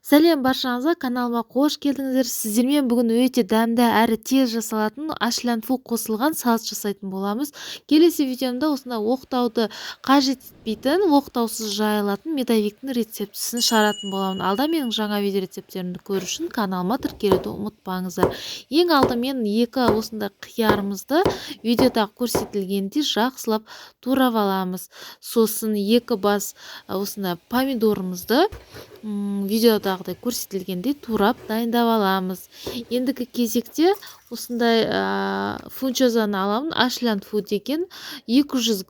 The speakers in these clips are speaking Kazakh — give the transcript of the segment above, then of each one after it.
Сәлем баршаңызға, каналыма қош келдіңіздер. Сіздермен бүгін өте дәмді әрі тез жасалатын ашлянфу қосылған салат жасайтын боламыз. Келесі видеомда осындай оқтауды қажет етпейтін, оқтаусыз жайылатын медовиктің рецептісін шығаратын боламын. Алда менің жаңа видео рецепттерімді көру үшін каналыма тіркелуді ұмытпаңыздар. Ең алдымен екі осындай қиярымызды видеода көрсетілгендей жақсылап турап аламыз. Сосын екі бас осындай помидорымызды видеодағыдай көрсетілгендей турап дайындап аламыз. Ендігі кезекте осындай фунчозаны аламын. Ашлянфу деген 200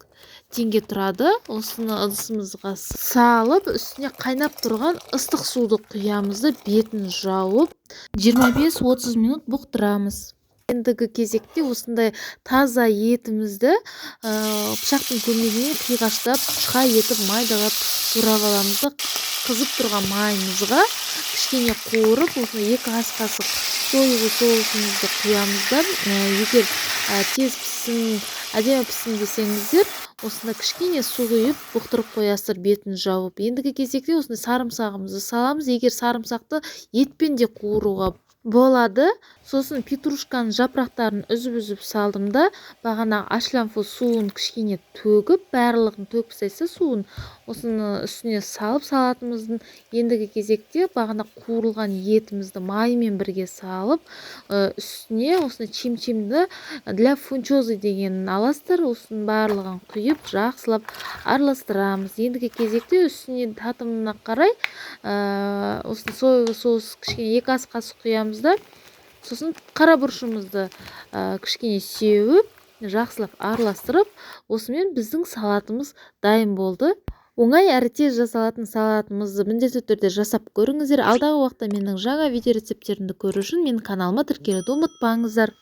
теңге тұрады. Осыны ыдысымызға салып, үстіне қайнап тұрған ыстық суды құямыз да бетін жауып 25-30 минут бұқтырамыз. Ендігі кезекте осындай таза етімізді пышақтың көмегімен қиғаштап, шыға етіп майдалап турап аламыз да қызып тұрған майымызға кішкене қуырып, осыны 2 ас қасық соевый соусымызды құямыз да, егер тез піссін, әдемі піссін десеңіздер, осында кішкене су құйып бұқтырып қоясыздар бетін жауып. Ендігі кезекте осындай сарымсағымызды саламыз. Егер сарымсақты етпен де қуыруға болады. Сосын петрушканың жапырақтарын үзіп салдым да, бағана ашлянфу суын кішкене төгіп, барлығын төгіп тастайсыз суын, осыны үстіне салып салатымыздың. Ендігі кезекте бағана қуырылған етімізді маймен бірге салып, үстіне осыны чемчемді для фунчозы дегенін аласыздар. Осының барлығын құйып, жақсылап араластырамыз. Ендігі кезекте үстіне татымына қарай осыны соевый соус кішкене 2 ас қасық құямыз да, сосын қара бұршымызды кішкене сеуіп, жақсылап араластырып, осымен біздің салатымыз дайын болды. Оңай әрі тез жасалатын салатымызды міндетті түрде жасап көріңіздер. Алдағы уақытта менің жаңа видео рецепттерімді көру үшін менің каналыма тіркелуді ұмытпаңыздар.